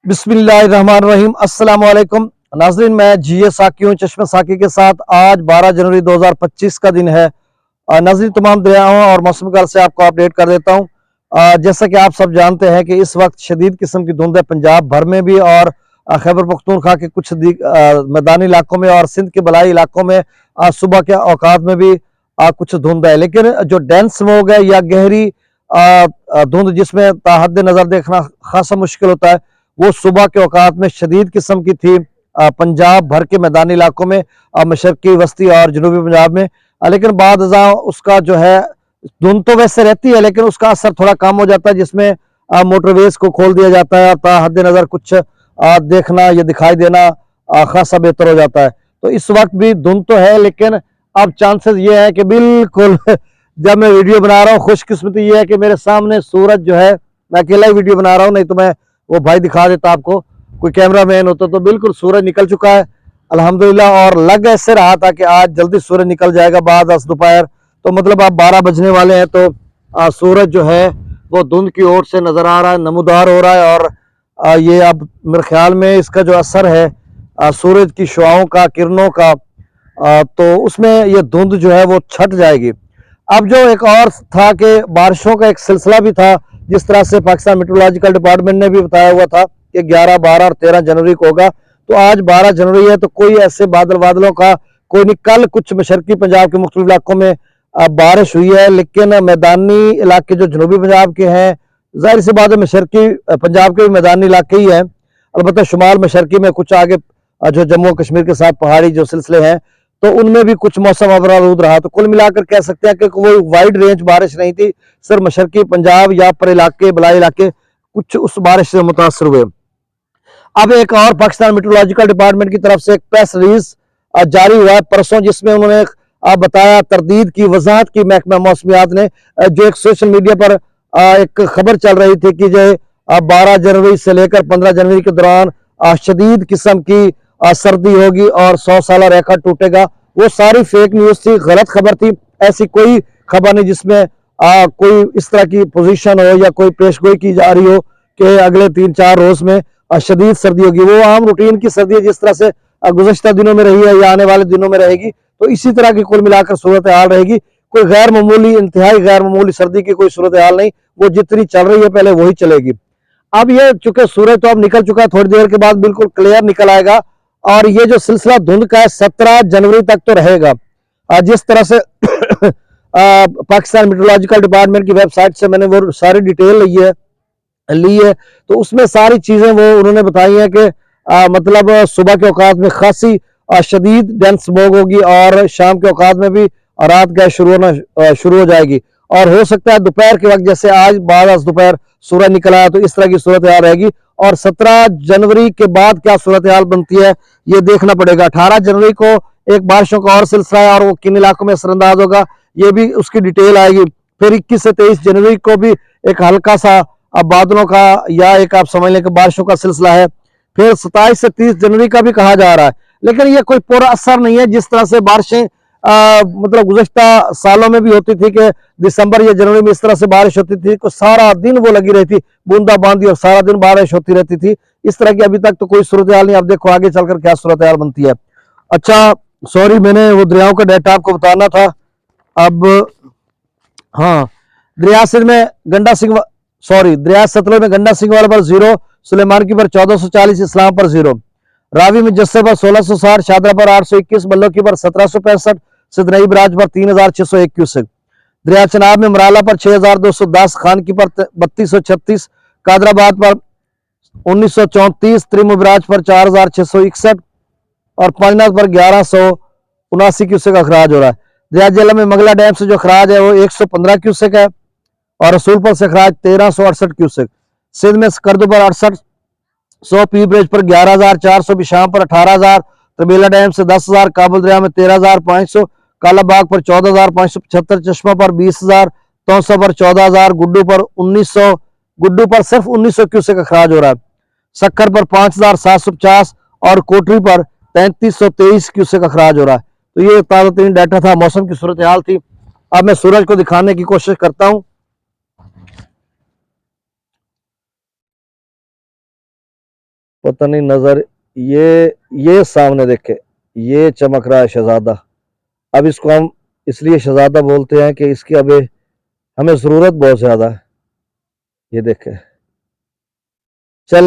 बिस्मिल्लाहिर्रहमानिर्रहीम। अस्सलाम वालेकुम नाजरीन, मैं जीए साकी हूँ चश्मे साकी के साथ। आज 12 जनवरी 2025 का दिन है। नाजरीन, तमाम दरियाओं और मौसम का से आपको अपडेट कर देता हूँ। जैसा कि आप सब जानते हैं कि इस वक्त शदीद किस्म की धुंध है पंजाब भर में भी, और खैबर पख्तूनख्वा के कुछ मैदानी इलाकों में और सिंध के बलाई इलाकों में सुबह के औकात में भी कुछ धुंध है। लेकिन जो डेंस स्मोग है या गहरी धुंध जिसमें ताहद नजर देखना खासा मुश्किल होता है, वो सुबह के औकात में शदीद किस्म की थी पंजाब भर के मैदानी इलाकों में, मशरकी वस्ती और जनूबी पंजाब में। लेकिन बाद उसका जो है धुंध तो वैसे रहती है, लेकिन उसका असर थोड़ा कम हो जाता है, जिसमें मोटरवेज को खोल दिया जाता है और हद नज़र कुछ देखना या दिखाई देना खासा बेहतर हो जाता है। तो इस वक्त भी धुंध तो है, लेकिन अब चांसेस ये है कि बिल्कुल जब मैं वीडियो बना रहा हूँ, खुशकिस्मती ये है कि मेरे सामने सूरज जो है, मैं अकेला ही वीडियो बना रहा हूँ, नहीं तो मैं वो भाई दिखा देता आपको, कोई कैमरा मैन होता तो। बिल्कुल सूरज निकल चुका है अल्हम्दुलिल्लाह, और लग ऐसे रहा था कि आज जल्दी सूरज निकल जाएगा बाद दोपहर। तो मतलब अब 12 बजने वाले हैं, तो सूरज जो है वो धुंध की ओर से नजर आ रहा है, नमूदार हो रहा है। और ये अब मेरे ख्याल में इसका जो असर है सूरज की शुआओं का, किरणों का, तो उसमें ये धुंध जो है वो छट जाएगी। अब जो एक और था कि बारिशों का एक सिलसिला भी था, जिस तरह से पाकिस्तान मेट्रोलॉजिकल डिपार्टमेंट ने भी बताया हुआ था कि 11, 12 और 13 जनवरी को होगा। तो आज 12 जनवरी है, तो कोई ऐसे बादलों का कोई नहीं। कल कुछ मशरकी पंजाब के मुख्तलिफ इलाकों में बारिश हुई है, लेकिन मैदानी इलाके जो जनूबी पंजाब के हैं, जाहिर सी बात है मशरकी पंजाब के भी मैदानी इलाके ही हैं। अलबत्ता शुमाल मशरकी में कुछ आगे जो जम्मू कश्मीर के साथ पहाड़ी जो सिलसिले हैं, तो उनमें भी कुछ मौसम अवरारूद रहा। तो कुल मिलाकर कह सकते हैं कि कोई वाइड रेंज बारिश नहीं थी, सिर्फ मशरकी पंजाब या पर इलाके, बलाई इलाके कुछ उस बारिश से मुतासर हुए। अब एक और पाकिस्तान मेट्रोलॉजिकल डिपार्टमेंट की तरफ से एक प्रेस रिलीज जारी हुआ है परसों, जिसमें उन्होंने बताया, तरदीद की, वजाहत की महकमा मौसमियात ने, जो एक सोशल मीडिया पर एक खबर चल रही थी कि जो 12 जनवरी से लेकर 15 जनवरी के दौरान शदीद किस्म की सर्दी होगी और 100 साल रेखा टूटेगा। वो सारी फेक न्यूज थी, गलत खबर थी। ऐसी कोई खबर नहीं जिसमें कोई इस तरह की पोजीशन हो या कोई पेशगोई की जा रही हो कि अगले 3-4 रोज में शदीद सर्दी होगी। वो आम रूटीन की सर्दी है, जिस तरह से गुज़श्ता दिनों में रही है या आने वाले दिनों में रहेगी। तो इसी तरह की कुल मिलाकर सूरत हाल रहेगी। कोई गैर मामूली, इंतहाई गैर मामूली सर्दी की कोई सूरत हाल नहीं, वो जितनी चल रही है पहले वही चलेगी। अब ये चूंकि सूरज तो अब निकल चुका है, थोड़ी देर के बाद बिल्कुल क्लियर निकल आएगा, और ये जो सिलसिला धुंध का है 17 जनवरी तक तो रहेगा। जिस तरह से पाकिस्तान मेट्रोलॉजिकल डिपार्टमेंट की वेबसाइट से मैंने वो सारी डिटेल ली है, तो उसमें सारी चीजें वो उन्होंने बताई है कि मतलब सुबह के औकात में खासी शदीद डेंस स्मोग होगी, और शाम के औकात में भी रात गैस शुरू हो जाएगी। और हो सकता है दोपहर के वक्त, जैसे आज बाद दोपहर सूरज निकल आया, तो इस तरह की सूरत हाल रहेगी। और 17 जनवरी के बाद क्या सूरत हाल बनती है ये देखना पड़ेगा। 18 जनवरी को एक बारिशों का और सिलसिला है, और वो किन इलाकों में असरअंदाज होगा ये भी उसकी डिटेल आएगी। फिर 21 से 23 जनवरी को भी एक हल्का सा बादलों का या एक आप समझ लें कि बारिशों का सिलसिला है। फिर 27 से 30 जनवरी का भी कहा जा रहा है, लेकिन ये कोई पूरा असर नहीं है। जिस तरह से बारिशें मतलब गुज़श्ता सालों में भी होती थी कि दिसंबर या जनवरी में इस तरह से बारिश होती थी, तो सारा दिन वो लगी रहती, बूंदाबांदी, और सारा दिन बारिश होती रहती थी। इस तरह की अभी तक तो कोई सूरत हाल नहीं। अब देखो आगे चलकर क्या सूरत हाल बनती है। अच्छा, सॉरी, मैंने वो दरियाओं का डाटा आपको बताना था। अब हाँ, दरिया सिंध में गंडा सिंह, सॉरी, दरिया सतलुज में गंडा सिंह वाला पर 0, सुलेमान की पर 1440, इस्लाम पर 0, रावी में जस्से पर 1660, शादरा पर 821, बल्लो की पर 1765, सिदनई बराज पर 3601 क्यूसेक, दरिया चनाब में मराला पर 6210, खान की पर 3236, कादराबाद पर 1934, त्रिमुबराज पर 4661, और पंजनाथ पर 1179 क्यूसेक अखराज हो रहा है। दरिया जिला में मंगला डैम से जो खराज है वो 115 क्यूसेक है, और रसूलपुर से खराज 1368 क्यूसेक। सिंध में स्कर्दू पर 6800, पी ब्रिज पर 11400, बिशाम पर 18000, तबेला डैम से 10000, काबुल दरिया में 13500, कालाबाग पर 14575, चश्मा पर 20000, तौसा पर 14000, गुड्डू पर 1900, गुड्डू पर सिर्फ 1900 क्यूसेक अखराज हो रहा है। सक्कर पर 5750, और कोटरी पर 3323 क्यूसेक अखराज हो रहा है। तो ये ताज़ा तरीन डाटा था, मौसम की सूरत हाल थी। अब मैं सूरज को दिखाने की कोशिश करता हूँ। पता नहीं नजर, ये सामने देखे, ये चमक रहा है शहजादा। अब इसको हम इसलिए शहजादा बोलते हैं कि इसकी अब हमें जरूरत बहुत ज्यादा है। ये देखे।